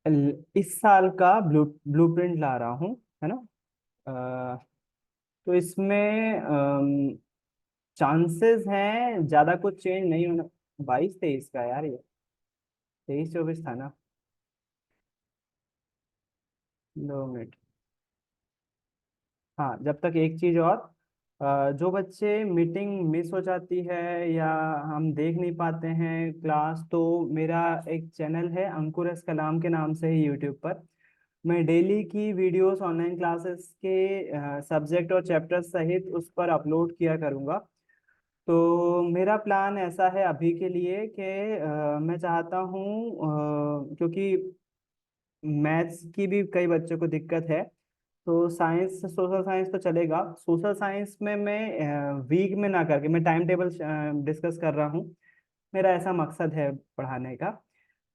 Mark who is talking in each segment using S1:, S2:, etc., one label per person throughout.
S1: इस साल का ब्लूप्रिंट ला रहा हूँ, है ना। अ, तो इसमें चांसेस हैं ज्यादा कुछ चेंज नहीं होना। 22-23 का यार ये, 23-24 था ना। 2 मिनट। हाँ, जब तक एक चीज और, जो बच्चे मीटिंग मिस हो जाती है या हम देख नहीं पाते हैं क्लास, तो मेरा एक चैनल है अंकुर एस कलाम के नाम से ही यूट्यूब पर। मैं डेली की वीडियोस ऑनलाइन क्लासेस के सब्जेक्ट और चैप्टर सहित उस पर अपलोड किया करूँगा। तो मेरा प्लान ऐसा है अभी के लिए कि मैं चाहता हूँ, क्योंकि मैथ्स की भी कई बच्चों को दिक्कत है, तो साइंस सोशल साइंस तो चलेगा। सोशल साइंस में मैं वीक में ना करके मैं टाइम टेबल डिस्कस कर रहा हूँ। मेरा ऐसा मकसद है पढ़ाने का।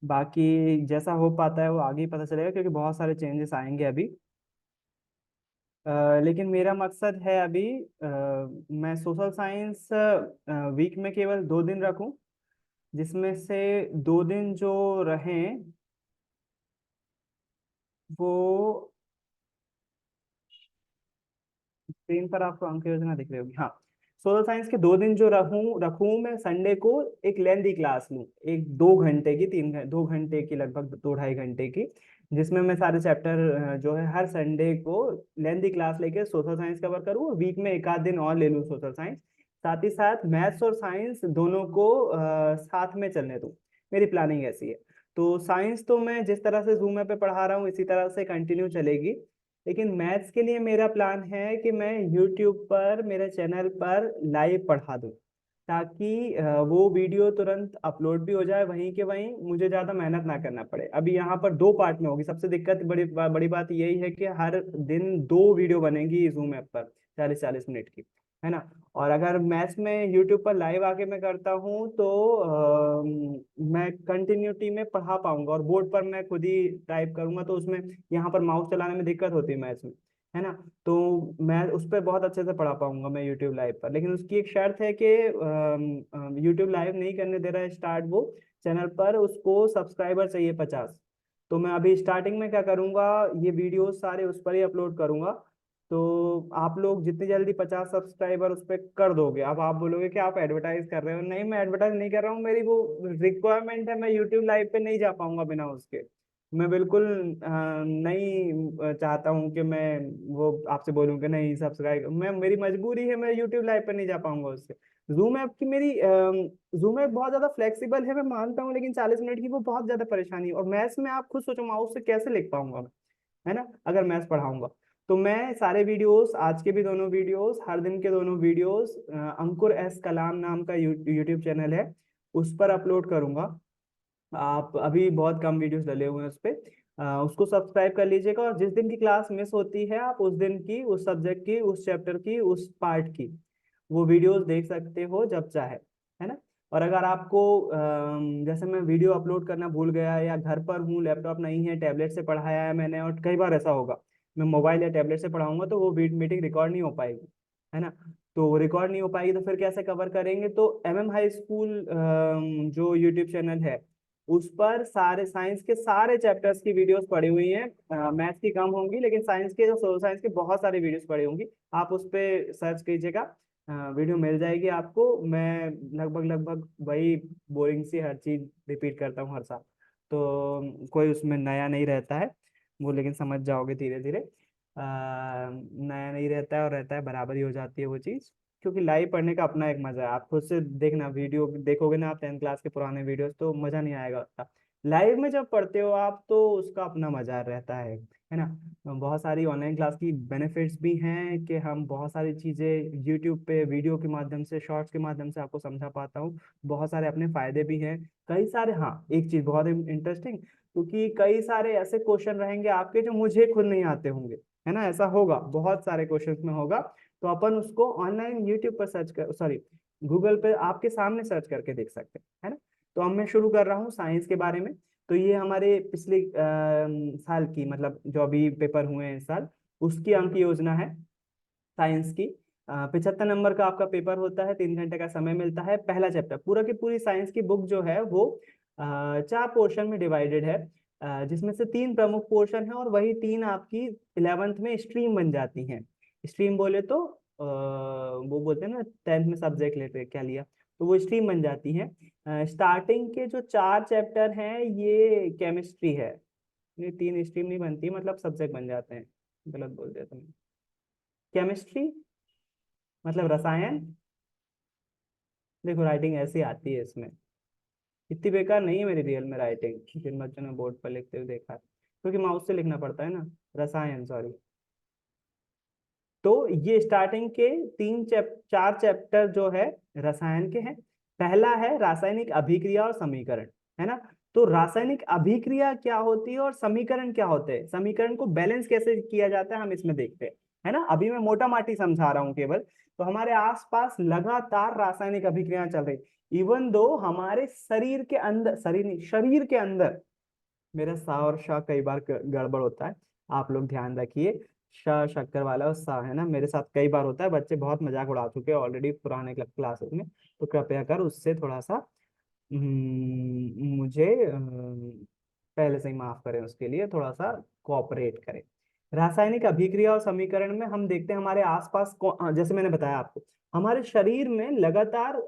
S1: बाकी जैसा हो पाता है वो आगे ही पता चलेगा, क्योंकि बहुत सारे चेंजेस आएंगे अभी। लेकिन मेरा मकसद है अभी, मैं सोशल साइंस वीक में केवल 2 दिन रखूं, जिसमें से 2 दिन जो रहें वो, स्क्रीन पर आपको अंक योजना दिख रही होगी, हाँ। सोशल साइंस के 2 दिन जो रखूं मैं संडे को एक लेंथी क्लास लूं, एक 2 घंटे की, 2 घंटे की, लगभग 2-2.5 घंटे की, जिसमें मैं सारे चैप्टर जो है हर संडे को लेंथी क्लास लेके सोशल साइंस कवर करूँ, और वीक में एक आध दिन और ले लूँ सोशल साइंस। साथ ही साथ मैथ्स और साइंस दोनों को साथ में चलने दूं। मेरी प्लानिंग ऐसी है। तो साइंस तो मैं जिस तरह से जूम पे पढ़ा रहा हूँ इसी तरह से कंटिन्यू चलेगी। लेकिन मैथ्स के लिए मेरा प्लान है कि मैं यूट्यूब पर मेरे चैनल पर लाइव पढ़ा दूं, ताकि वो वीडियो तुरंत अपलोड भी हो जाए वहीं के वहीं, मुझे ज़्यादा मेहनत ना करना पड़े। अभी यहाँ पर 2 पार्ट में होगी। सबसे दिक्कत बड़ी बात यही है कि हर दिन 2 वीडियो बनेगी जूम ऐप पर, 40-40 मिनट की, है ना। और अगर मैथ्स में यूट्यूब पर लाइव आके मैं करता हूँ तो मैं कंटिन्यूटी में पढ़ा पाऊंगा, और बोर्ड पर मैं खुद ही टाइप करूंगा, तो उसमें यहाँ पर माउस चलाने में दिक्कत होती है मैथ्स में, है ना। तो मैं उस पर बहुत अच्छे से पढ़ा पाऊंगा मैं यूट्यूब लाइव पर। लेकिन उसकी एक शर्त है कि यूट्यूब लाइव नहीं करने दे रहा है स्टार्ट वो चैनल पर, उसको सब्सक्राइबर चाहिए 50। तो मैं अभी स्टार्टिंग में क्या करूंगा, ये वीडियो सारे उस पर ही अपलोड करूंगा। तो आप लोग जितनी जल्दी 50 सब्सक्राइबर उस पर कर दोगे, अब आप बोलोगे कि आप एडवर्टाइज कर रहे हो, नहीं मैं एडवर्टाइज नहीं कर रहा हूँ, मेरी वो रिक्वायरमेंट है। मैं यूट्यूब लाइव पे नहीं जा पाऊंगा बिना उसके। मैं बिल्कुल नहीं चाहता हूँ कि मैं वो आपसे बोलूँ कि नहीं सब्सक्राइब, मैं मेरी मजबूरी है, मैं यूट्यूब लाइव पे नहीं जा पाऊंगा उससे। जूम ऐप की मेरी जूम ऐप बहुत ज्यादा फ्लेक्सिबल है मैं मानता हूँ, लेकिन 40 मिनट की वो बहुत ज्यादा परेशानी है। और मैथ्स में आप खुद सोचो माउस से कैसे लिख पाऊंगा मैं, है ना, अगर मैथ्स पढ़ाऊंगा। तो मैं सारे वीडियोस, आज के भी दोनों वीडियोस, हर दिन के दोनों वीडियोस, अंकुर एस कलाम नाम का यूट्यूब चैनल है, उस पर अपलोड करूंगा। आप अभी बहुत कम वीडियोस डले हुए हैं उस पे, उसको सब्सक्राइब कर लीजिएगा। और जिस दिन की क्लास मिस होती है आप उस दिन की, उस सब्जेक्ट की, उस चैप्टर की, उस पार्ट की वो वीडियोस देख सकते हो जब चाहे, है ना। और अगर आपको जैसे मैं वीडियो अपलोड करना भूल गया, या घर पर हूँ, लैपटॉप नहीं है, टैबलेट से पढ़ाया है मैंने, और कई बार ऐसा होगा मैं मोबाइल या टैबलेट से पढ़ाऊंगा तो वो मीटिंग रिकॉर्ड नहीं हो पाएगी, है ना। तो रिकॉर्ड नहीं हो पाएगी तो फिर कैसे कवर करेंगे। तो MM हाई स्कूल जो यूट्यूब चैनल है, उस पर सारे साइंस के सारे चैप्टर्स की वीडियोस पड़ी हुई हैं। मैथ्स की कम होंगी, लेकिन साइंस के, जो सोशल साइंस के बहुत सारी वीडियोस पड़ी होंगी। आप उस पर सर्च कीजिएगा, वीडियो मिल जाएगी आपको। मैं लगभग लगभग वही बोरिंग सी हर चीज रिपीट करता हूँ हर साल। तो कोई उसमें नया नहीं रहता है वो, लेकिन समझ जाओगे धीरे धीरे। नया नहीं रहता है, और रहता है बराबर ही हो जाती है वो चीज़। क्योंकि लाइव पढ़ने का अपना एक मजा है, आप खुद से देखना, वीडियो देखोगे ना आप 10th क्लास के पुराने वीडियोस, तो मजा नहीं आएगा उतना। लाइव में जब पढ़ते हो आप तो उसका अपना मजा रहता है ना। बहुत सारी ऑनलाइन क्लास की बेनिफिट्स भी हैं कि हम बहुत सारी चीज़ें यूट्यूब पे वीडियो के माध्यम से, शॉर्ट्स के माध्यम से आपको समझा पाता हूँ। बहुत सारे अपने फायदे भी हैं कई सारे। हाँ, एक चीज़ बहुत इंटरेस्टिंग, क्योंकि कई सारे ऐसे क्वेश्चन रहेंगे आपके जो मुझे खुद नहीं आते होंगे, है ना। ऐसा होगा, बहुत सारे क्वेश्चंस में होगा। तो अपन उसको ऑनलाइन यूट्यूब पर सर्च कर, सॉरी, गूगल पे आपके सामने सर्च करके देख सकते हैं, है ना। तो अब मैं शुरू कर रहा हूँ साइंस के बारे में। तो ये हमारे पिछले साल की, मतलब जो अभी पेपर हुए हैं इस साल, उसकी अंक योजना है साइंस की। 75 नंबर का आपका पेपर होता है, 3 घंटे का समय मिलता है। पहला चैप्टर, पूरा की पूरी साइंस की बुक जो है वो 4 पोर्शन में डिवाइडेड है। जिसमें से 3 प्रमुख पोर्शन है और वही 3 आपकी 11th में स्ट्रीम बन जाती हैं। स्ट्रीम बोले तो वो बोलते हैं ना 10th में सब्जेक्ट लेते क्या लिया, तो वो स्ट्रीम बन जाती है। स्टार्टिंग के जो 4 चैप्टर हैं ये केमिस्ट्री है, ये 3 स्ट्रीम नहीं बनती, मतलब सब्जेक्ट बन जाते हैं, गलत बोल दिया तुमने। केमिस्ट्री मतलब रसायन, देखो राइटिंग ऐसी आती है इसमें, इतनी बेकार नहीं है मेरी रियल में राइटिंग, जिन बच्चों ने बोर्ड पर लिखते हुए देखा है, क्योंकि माउस से लिखना पड़ता है ना। रसायन, सॉरी। तो ये स्टार्टिंग के 4 चैप्टर जो है रसायन के हैं। पहला है रासायनिक अभिक्रिया और समीकरण, है ना। तो रासायनिक अभिक्रिया क्या होती है और समीकरण क्या होते हैं, समीकरण को बैलेंस कैसे किया जाता है हम इसमें देखते हैं, है ना। अभी मैं मोटा माटी समझा रहा हूँ केवल। तो हमारे आसपास लगातार रासायनिक अभिक्रिया चल रही, इवन दो हमारे शरीर के अंदर, शरीर नहीं, शरीर के अंदर, मेरा सा और शा कई बार गड़बड़ होता है, आप लोग ध्यान रखिए। श शक्कर वाला और सा, है ना, मेरे साथ कई बार होता है, बच्चे बहुत मजाक उड़ा चुके हैं ऑलरेडी पुराने क्लासेस में, तो कृपया कर उससे थोड़ा सा मुझे पहले से ही माफ करें, उसके लिए थोड़ा सा कोऑपरेट करें। रासायनिक अभिक्रिया और समीकरण में हम देखते हैं हमारे आसपास जैसे मैंने बताया आपको, हमारे शरीर में लगातार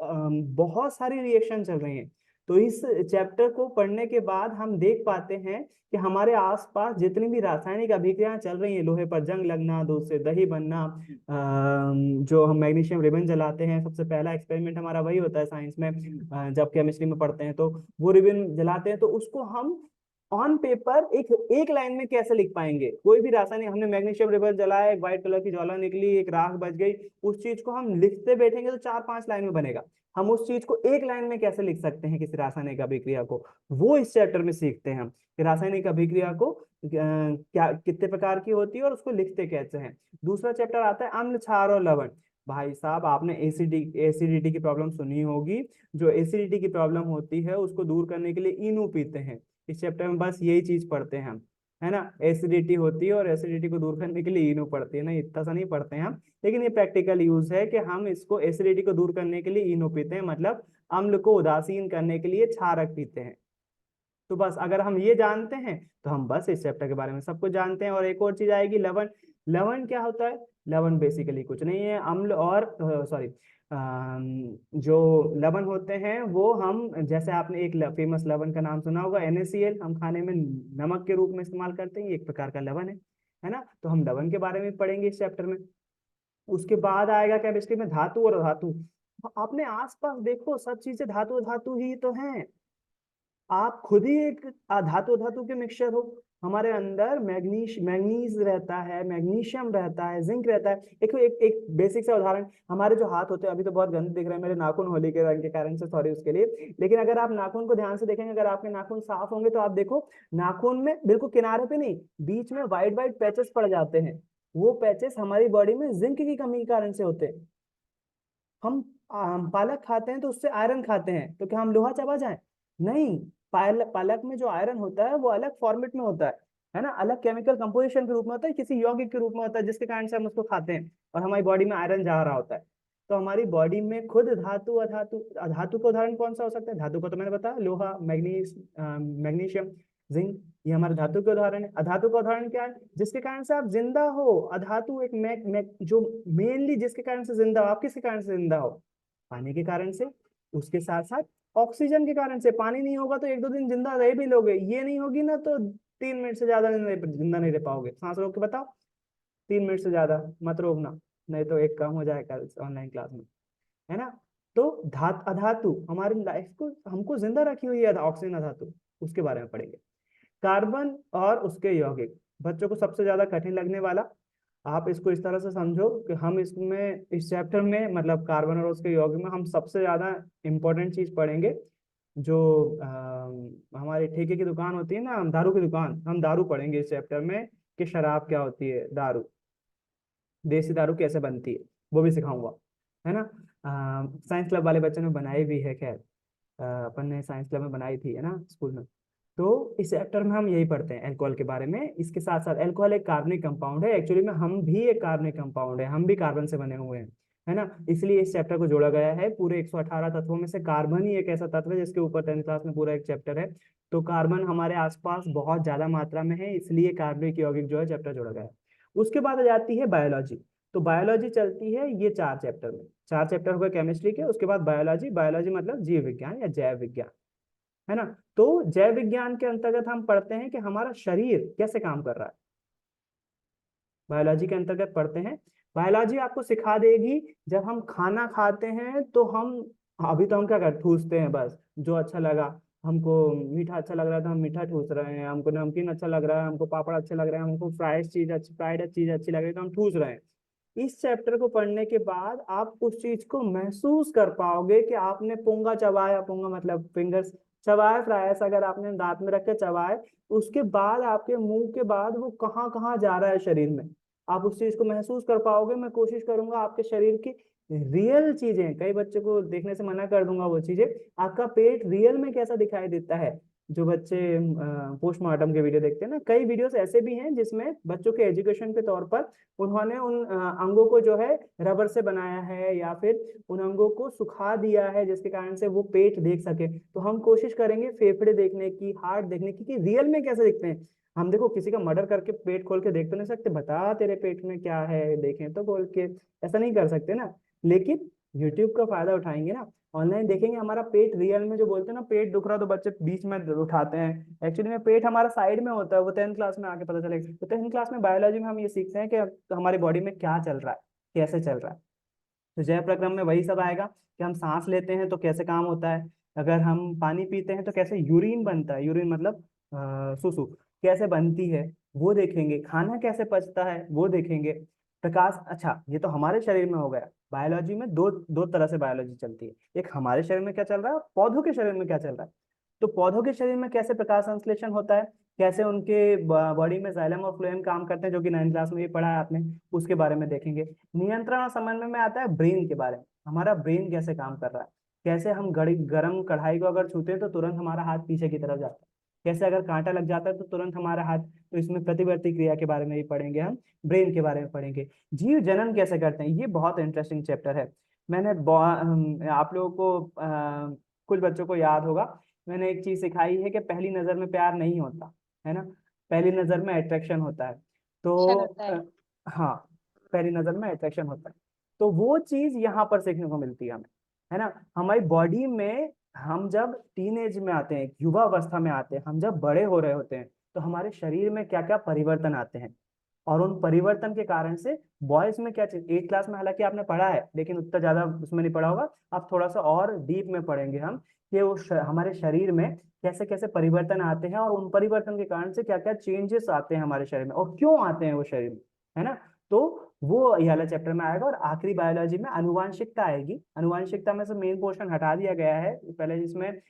S1: बहुत सारी रिएक्शन चल रही हैं। तो इस चैप्टर को पढ़ने के बाद हम देख पाते हैं कि हमारे आसपास जितनी भी रासायनिक अभिक्रियाएं चल रही हैं, लोहे पर जंग लगना, दूध से दही बनना, जो हम मैग्नीशियम रिबन जलाते हैं, सबसे पहला एक्सपेरिमेंट हमारा वही होता है साइंस में, जब केमिस्ट्री में पढ़ते हैं तो वो रिबन जलाते हैं, तो उसको हम ऑन पेपर एक एक लाइन में कैसे लिख पाएंगे। कोई भी रासायनिक, हमने मैग्नीशियम रिबन जलाया, एक व्हाइट कलर की ज्वाला निकली, एक राख बच गई, उस चीज को हम लिखते बैठेंगे तो 4-5 लाइन में बनेगा। हम उस चीज को एक लाइन में कैसे लिख सकते हैं किसी रासायनिक अभिक्रिया को, वो इस चैप्टर में सीखते हैं हम कि रासायनिक अभिक्रिया को क्या कितने प्रकार की होती है और उसको लिखते कैसे हैं। दूसरा चैप्टर आता है अम्ल, क्षार और लवण। भाई साहब, आपने एसिडिटी की प्रॉब्लम सुनी होगी। जो एसिडिटी की प्रॉब्लम होती है उसको दूर करने के लिए इनो पीते हैं। इस चैप्टर में बस यही चीज पढ़ते हैं हम, है ना। एसिडिटी होती है और एसिडिटी को दूर करने के लिए इनो पढ़ते हैं ना, इतना सा नहीं पढ़ते हैं हम, लेकिन ये प्रैक्टिकल यूज है कि हम इसको एसिडिटी को दूर करने के लिए इनो पीते हैं, मतलब अम्ल को उदासीन करने के लिए क्षारक पीते हैं। तो बस अगर हम ये जानते हैं तो हम बस इस चैप्टर के बारे में सब कुछ जानते हैं। और एक और चीज आएगी, लवण। लवण क्या होता है? लवण बेसिकली कुछ नहीं है, अम्ल और सॉरी, जो लवण होते हैं वो हम, जैसे आपने एक फेमस लवण का नाम सुना होगा NaCl, हम खाने में नमक के रूप में इस्तेमाल करते हैं, ये एक प्रकार का लवण है ना। तो हम लवण के बारे में पढ़ेंगे इस चैप्टर में। उसके बाद आएगा केमिस्ट्री में धातु और धातु। आपने आसपास देखो, सब चीजें धातु धातु ही तो हैं। आप खुद ही एक धातु धातु के मिक्सचर हो। हमारे अंदर मैग्नीज रहता है, मैग्नीशियम रहता है, जिंक रहता है। एक बेसिक सा उदाहरण, हमारे जो हाथ होते हैं, अभी तो बहुत गंदे दिख रहे हैं मेरे नाखून होली के रंग के कारण से, सॉरी उसके लिए, लेकिन अगर आप नाखून को ध्यान से देखेंगे, अगर आपके नाखून साफ होंगे तो आप देखो नाखून में बिल्कुल किनारे पे नहीं, बीच में व्हाइट व्हाइट पैचेस पड़ जाते हैं। वो पैचेस हमारी बॉडी में जिंक की कमी के कारण से होते हैं। हम पालक खाते हैं तो उससे आयरन खाते हैं, तो क्या हम लोहा चबा जाएं? नहीं। पालक में जो आयरन होता है वो अलग फॉर्मेट में होता है ना, अलग केमिकल कंपोजिशन के रूप में होता है, किसी यौगिक के रूप में होता है, जिसके कारण से हम उसको खाते हैं और हमारी बॉडी में आयरन जा रहा होता है। तो हमारी बॉडी में खुद धातु अधातु, धातु का उदाहरण कौन सा हो सकता है? धातु का तो मैंने बताया, लोहा, मैग्नीशियम, जिंक, ये हमारे धातु के उदाहरण है। अधातु का उदाहरण क्या है? जिसके कारण से आप जिंदा हो। अधातु एक जो मेनली जिसके कारण से जिंदा हो, आप किसके कारण से जिंदा हो? पानी के कारण से। उसके साथ साथ ऑक्सीजन के कारण से। पानी नहीं होगा तो 1-2 दिन जिंदा रह भी लोगे, ये नहीं होगी ना तो 3 मिनट से ज्यादा जिंदा नहीं रह पाओगे। सांस रोक के बताओ, 3 मिनट से ज्यादा मत रोकना, नहीं तो एक कम हो जाएगा ऑनलाइन क्लास में, है ना। तो अधातु हमारी लाइफ को, हमको जिंदा रखी हुई है ऑक्सीजन अधातु, उसके बारे में पढ़ेंगे। कार्बन और उसके यौगिक, बच्चों को सबसे ज्यादा कठिन लगने वाला। आप इसको इस तरह से समझो कि हम इसमें, इस चैप्टर में, मतलब कार्बन और उसके यौगिक में हम सबसे ज्यादा इंपॉर्टेंट चीज पढ़ेंगे। जो हमारी ठेके की दुकान होती है ना, दारू की दुकान, हम दारू पढ़ेंगे इस चैप्टर में, कि शराब क्या होती है, दारू, देसी दारू कैसे बनती है, वो भी सिखाऊंगा, है ना। साइंस क्लब वाले बच्चों ने बनाई भी है, खैर अपन ने साइंस क्लब में बनाई थी, है ना, स्कूल में। तो इस चैप्टर में हम यही पढ़ते हैं अल्कोहल के बारे में। इसके साथ साथ अल्कोहल एक कार्बनिक कंपाउंड है, एक्चुअली में हम भी एक कार्बनिक कंपाउंड है, हम भी कार्बन से बने हुए हैं, है ना। इसलिए इस चैप्टर को जोड़ा गया है। पूरे 118 तत्वों में से कार्बन ही एक ऐसा तत्व है जिसके ऊपर 10th क्लास में पूरा एक चैप्टर है। तो कार्बन हमारे आसपास बहुत ज्यादा मात्रा में है, इसलिए कार्बनिक यौगिक जो है चैप्टर जोड़ा गया है। उसके बाद आ जाती है बायोलॉजी। तो बायोलॉजी चलती है ये 4 चैप्टर में। 4 चैप्टर हो गए केमिस्ट्री के, उसके बाद बायोलॉजी। बायोलॉजी मतलब जीव विज्ञान या जैव विज्ञान, है ना। तो जैव विज्ञान के अंतर्गत हम पढ़ते हैं कि हमारा शरीर कैसे काम कर रहा है। बायोलॉजी के अंतर्गत पढ़ते हैं। बायोलॉजी आपको सिखा देगी, जब हम खाना खाते हैं तो हम, अभी तो हम क्या करते, ठूसते हैं बस, जो अच्छा लगा। हमको मीठा अच्छा लग रहा है तो हम मीठा ठूस रहे हैं, हमको नमकीन अच्छा लग रहा है, हमको पापड़ अच्छे लग रहे हैं, हमको फ्राइड चीज अच्छी लग रही है तो हम ठूस रहे हैं। इस चैप्टर को पढ़ने के बाद आप उस चीज को महसूस कर पाओगे कि आपने पोंगा चबाया, पोंगा मतलब फिंगर्स चबाया, फ्राइस अगर आपने दांत में रख के चबाए, उसके बाद आपके मुंह के बाद वो कहाँ कहाँ जा रहा है शरीर में, आप उस चीज को महसूस कर पाओगे। मैं कोशिश करूंगा आपके शरीर की रियल चीजें, कई बच्चे को देखने से मना कर दूंगा वो चीजें, आपका पेट रियल में कैसा दिखाई देता है। जो बच्चे पोस्टमार्टम के वीडियो देखते हैं ना, कई वीडियोस ऐसे भी हैं जिसमें बच्चों के एजुकेशन के तौर पर उन्होंने उन अंगों को जो है रबर से बनाया है, या फिर उन अंगों को सुखा दिया है जिसके कारण से वो पेट देख सके। तो हम कोशिश करेंगे फेफड़े देखने की, हार्ट देखने की, कि रियल में कैसे दिखते हैं। हम देखो किसी का मर्डर करके पेट खोल के देख तो नहीं सकते, बता तेरे पेट में क्या है, देखें तो खोल के, ऐसा नहीं कर सकते ना। लेकिन यूट्यूब का फायदा उठाएंगे ना, ऑनलाइन देखेंगे हमारा पेट रियल में, जो बोलते हैं ना पेट दुख रहा तो बच्चे बीच में उठाते हैं, एक्चुअली में पेट हमारा साइड में होता है, वो 10th क्लास में आके पता चलेगा। तो 10th क्लास में बायोलॉजी में हम ये सीखते हैं कि हमारी बॉडी में क्या चल रहा है, कैसे चल रहा है। तो जय प्रक्रम में वही सब आएगा कि हम सांस लेते हैं तो कैसे काम होता है, अगर हम पानी पीते हैं तो कैसे यूरिन बनता है, यूरिन मतलब सुसु कैसे बनती है वो देखेंगे, खाना कैसे पचता है वो देखेंगे। प्रकाश, अच्छा ये तो हमारे शरीर में हो गया। बायोलॉजी में दो दो तरह से बायोलॉजी चलती है, एक हमारे शरीर में क्या चल रहा है, पौधों के शरीर में क्या चल रहा है। तो पौधों के शरीर में कैसे प्रकाश संश्लेषण होता है, कैसे उनके बॉडी में जाइलम और फ्लोएम काम करते हैं, जो कि 9th क्लास में भी पढ़ा है आपने, उसके बारे में देखेंगे। नियंत्रण और समन्वय में आता है ब्रेन के बारे में, हमारा ब्रेन कैसे काम कर रहा है, कैसे हम गड़ी गर्म कढ़ाई को अगर छूते हैं तो तुरंत हमारा हाथ पीछे की तरफ जाता है, कैसे अगर कांटा लग जाता है तो तुरंत हमारा हाथ, तो इसमें प्रतिवर्ती क्रिया के बारे में भी पढ़ेंगे हम, ब्रेन के बारे में पढ़ेंगे। जीव जनन कैसे करते हैं, ये बहुत इंटरेस्टिंग चैप्टर है। मैंने आप लोगों को कुछ बच्चों को याद होगा, मैंने एक चीज सिखाई है कि पहली नजर में प्यार नहीं होता, है ना, पहली नजर में अट्रैक्शन होता है।
S2: शन
S1: तो
S2: होता है।
S1: हाँ, पहली नजर में अट्रैक्शन होता है। तो वो चीज यहाँ पर सीखने को मिलती है हमें, है ना। हमारी बॉडी में, हम जब टीनेज में आते हैं, युवा अवस्था में आते हैं, हम जब बड़े हो रहे होते हैं, तो हमारे शरीर में क्या क्या परिवर्तन आते हैं, और उन परिवर्तन के कारण से बॉयज में क्या चीज, 8th क्लास में हालांकि आपने पढ़ा है लेकिन उतना ज्यादा उसमें नहीं पढ़ा होगा, आप थोड़ा सा और डीप में पढ़ेंगे हम, कि वो हमारे शरीर में कैसे कैसे परिवर्तन आते हैं, और उन परिवर्तन के कारण से क्या क्या चेंजेस आते हैं हमारे शरीर में, और क्यों आते हैं वो शरीर में, है ना। तो वो ये वाला चैप्टर में आएगा। और आखिरी बायोलॉजी में अनुवांशिकता आएगी। अनुवांशिकता में से मेन पोर्शन हटा दिया गया है, पहले जिसमें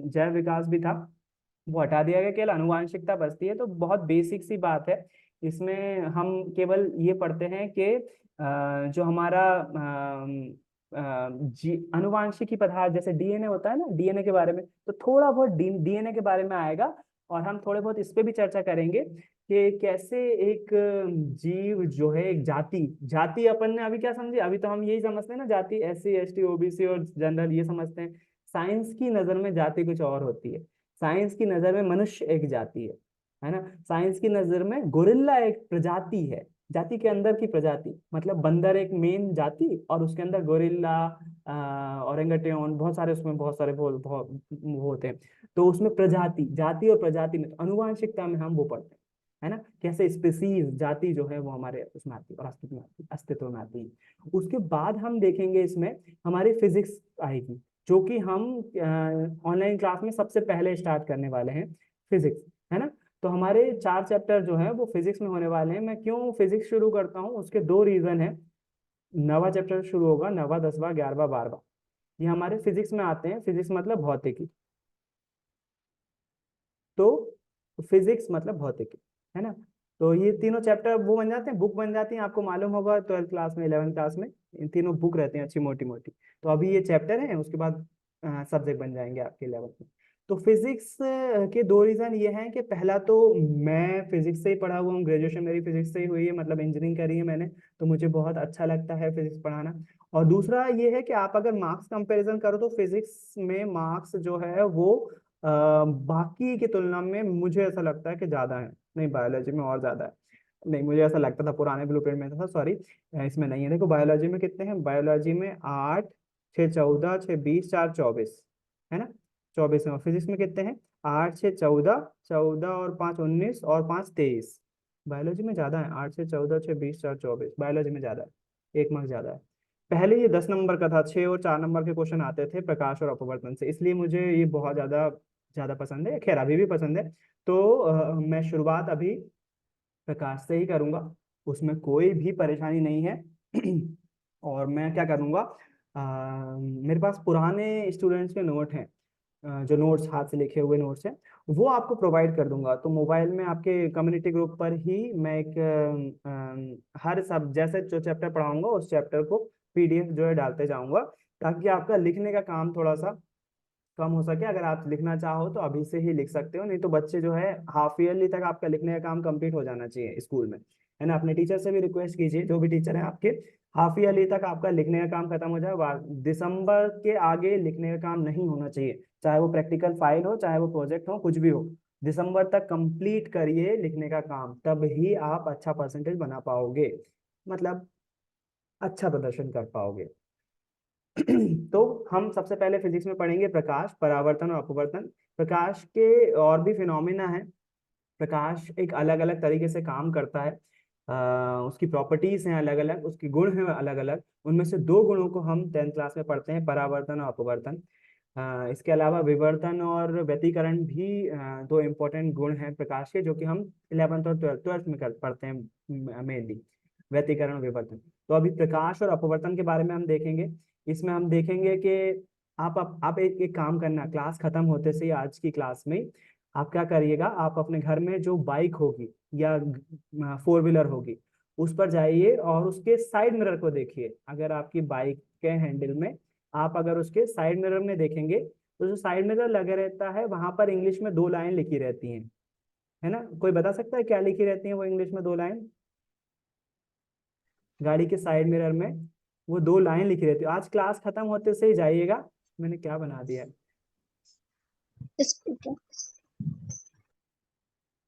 S1: जैव विकास भी था वो हटा दिया गया, केवल अनुवांशिकता बचती है। तो बहुत बेसिक सी बात है, इसमें हम केवल ये पढ़ते हैं कि जो हमारा अनुवांशिकी पदार्थ जैसे डीएनए होता है ना, डीएनए के बारे में तो थोड़ा बहुत डीएनए के बारे में आएगा। और हम थोड़े बहुत इस पे भी चर्चा करेंगे कि कैसे एक जीव जो है, एक जाति, जाति अपन ने अभी क्या समझे, अभी तो हम यही समझते हैं ना, जाति एससी एसटी ओबीसी और जनरल ये समझते हैं। साइंस की नजर में जाति कुछ और होती है। साइंस की नजर में मनुष्य एक जाति है ना। साइंस की नजर में गोरिल्ला एक प्रजाति है, जाति के अंदर की प्रजाति, मतलब बंदर एक मेन जाति, और उसके अंदर गोरिल्ला, ओरेंगटेन, बहुत सारे उसमें, बहुत सारे बहुत वो होते हैं। तो उसमें प्रजाति, जाति और प्रजाति में, तो अनुवांशिकता में हम वो पढ़ते हैं, है ना, कैसे स्पीसीज, जाति जो है वो हमारे उसमें आती है और अस्तित्व में आती है। उसके बाद हम देखेंगे इसमें हमारी फिजिक्स आएगी, जो कि हम ऑनलाइन क्लास में सबसे पहले स्टार्ट करने वाले हैं, फिजिक्स, है ना। तो हमारे 4 चैप्टर जो है वो फिजिक्स में होने वाले हैं। मैं क्यों फिजिक्स शुरू करता हूँ, उसके 2 रीजन है। नवा चैप्टर शुरू होगा, नवा, 10वां, 11वां, 12वां, ये हमारे फिजिक्स में आते हैं। फिजिक्स मतलब भौतिकी, तो फिजिक्स मतलब भौतिकी, है ना। तो ये तीनों चैप्टर वो बन जाते हैं, बुक बन जाती हैं, आपको मालूम होगा 12th क्लास में, 11th क्लास में इन तीनों बुक रहती हैं अच्छी मोटी मोटी। तो अभी ये चैप्टर है, उसके बाद सब्जेक्ट बन जाएंगे आपके 11th में। तो फिजिक्स के दो रीजन ये हैं कि पहला तो मैं फिजिक्स से ही पढ़ा हुआ हूँ, ग्रेजुएशन मेरी फिजिक्स से ही हुई है, मतलब इंजीनियरिंग करी है मैंने, तो मुझे बहुत अच्छा लगता है फिजिक्स पढ़ाना। और दूसरा ये है कि आप अगर मार्क्स कंपैरिजन करो तो फिजिक्स में मार्क्स जो है वो बाकी की तुलना में मुझे ऐसा लगता है कि ज्यादा है, नहीं बायोलॉजी में और ज्यादा है। नहीं, मुझे ऐसा लगता था पुराने ब्लूप्रिंट में था, सॉरी इसमें नहीं है। देखो बायोलॉजी में कितने हैं, बायोलॉजी में 8, 6 14, 6 20, 4 24, है ना, 24 है। और फिजिक्स में कितने हैं, 8 6 14, 14 और 5 19 और 5 23। बायोलॉजी में ज्यादा है, 8 6 14, 6 20, 4 24, बायोलॉजी में ज्यादा है, 1 मार्क ज्यादा है। पहले ये 10 नंबर का था, 6 और 4 नंबर के क्वेश्चन आते थे प्रकाश और अपवर्तन से, इसलिए मुझे ये बहुत ज्यादा ज्यादा पसंद है, खैर अभी भी पसंद है। तो मैं शुरुआत अभी प्रकाश से ही करूंगा, उसमें कोई भी परेशानी नहीं है। और मैं क्या करूंगा, मेरे पास पुराने स्टूडेंट्स के नोट हैं, जो नोट्स हाथ से लिखे हुए नोट्स हैं, वो आपको प्रोवाइड कर दूंगा। तो मोबाइल में आपके कम्युनिटी ग्रुप पर ही मैं एक हर सब जैसे जो चैप्टर पढ़ाऊंगा उस चैप्टर को पीडीएफ जो है डालते जाऊंगा, ताकि आपका लिखने का काम थोड़ा सा कम हो सके। अगर आप लिखना चाहो तो अभी से ही लिख सकते हो, नहीं तो बच्चे जो है हाफ ईयरली तक आपका लिखने का काम कंप्लीट हो जाना चाहिए स्कूल में, है ना। अपने टीचर से भी रिक्वेस्ट कीजिए, जो भी टीचर है आपके, हाफ ईयरली तक आपका लिखने का काम खत्म हो जाए। दिसंबर के आगे लिखने का काम नहीं होना चाहिए, चाहे वो प्रैक्टिकल फाइल हो, चाहे वो प्रोजेक्ट हो, कुछ भी हो। दिसंबर तक कंप्लीट करिए लिखने का काम, तब ही आप अच्छा परसेंटेज बना पाओगे, मतलब अच्छा प्रदर्शन कर पाओगे। तो हम सबसे पहले फिजिक्स में पढ़ेंगे प्रकाश, परावर्तन और अपवर्तन। प्रकाश के और भी फिनोमिना है, प्रकाश एक अलग अलग तरीके से काम करता है, उसकी प्रॉपर्टीज हैं अलग अलग, उसके गुण हैं अलग अलग। उनमें से दो गुणों को हम 10th क्लास में पढ़ते हैं, परावर्तन और अपवर्तन। इसके अलावा विवर्तन और व्यतिकरण भी दो इम्पोर्टेंट गुण हैं प्रकाश के, जो कि हम 11th और 12th में पढ़ते हैं मेनली, व्यतिकरण और विवर्तन। तो अभी प्रकाश और अपवर्तन के बारे में हम देखेंगे। इसमें हम देखेंगे कि आप एक काम करना, क्लास खत्म होते से ही आज की क्लास में आप क्या करिएगा, आप अपने घर में जो बाइक होगी या 4 व्हीलर होगी उस पर जाइए और उसके साइड मिरर को देखिए। अगर आपकी बाइक के हैंडल में आप अगर उसके साइड मिरर में देखेंगे, तो जो साइड मिरर लगे रहता है वहां पर इंग्लिश में 2 लाइन लिखी रहती हैं, है ना। कोई बता सकता है क्या लिखी रहती है वो इंग्लिश में 2 लाइन, गाड़ी के साइड मिरर में वो 2 लाइन लिखी रहती है। आज क्लास खत्म होते से ही जाइएगा, मैंने क्या बना दिया है,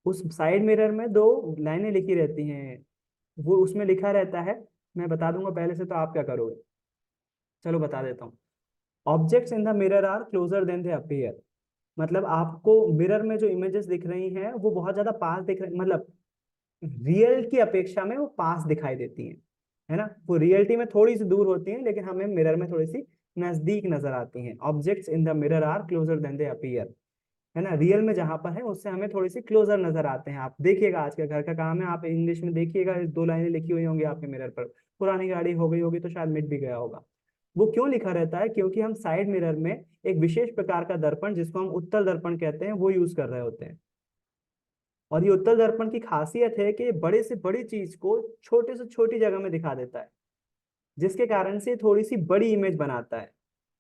S1: उस साइड मिरर में 2 लाइनें लिखी रहती हैं, वो उसमें लिखा रहता है। मैं बता दूंगा पहले से, तो आप क्या करोगे, चलो बता देता हूँ। Objects in the mirror are closer than they appear, मतलब आपको मिरर में जो इमेजेस दिख रही हैं वो बहुत ज्यादा पास दिख रही, मतलब रियल की अपेक्षा में वो पास दिखाई देती हैं, है ना। वो रियलिटी में थोड़ी सी दूर होती हैं, लेकिन हमें मिरर में थोड़ी सी नजदीक नजर आती हैं। Objects in the mirror are closer than they appear, है ना। रियल में जहां पर है उससे हमें थोड़ी सी क्लोजर नजर आते हैं। आप देखिएगा, आज के घर का काम है, आप इंग्लिश में देखिएगा, 2 लाइनें लिखी हुई होंगी आपके मिरर पर। पुरानी गाड़ी हो गई होगी तो शायद मिट भी गया होगा। वो क्यों लिखा रहता है, क्योंकि हम साइड मिरर में एक विशेष प्रकार का दर्पण, जिसको हम उत्तल दर्पण कहते हैं, वो यूज कर रहे होते हैं। और ये उत्तल दर्पण की खासियत है कि बड़े से बड़ी चीज को छोटे से छोटी जगह में दिखा देता है, जिसके कारण से थोड़ी सी बड़ी इमेज बनाता है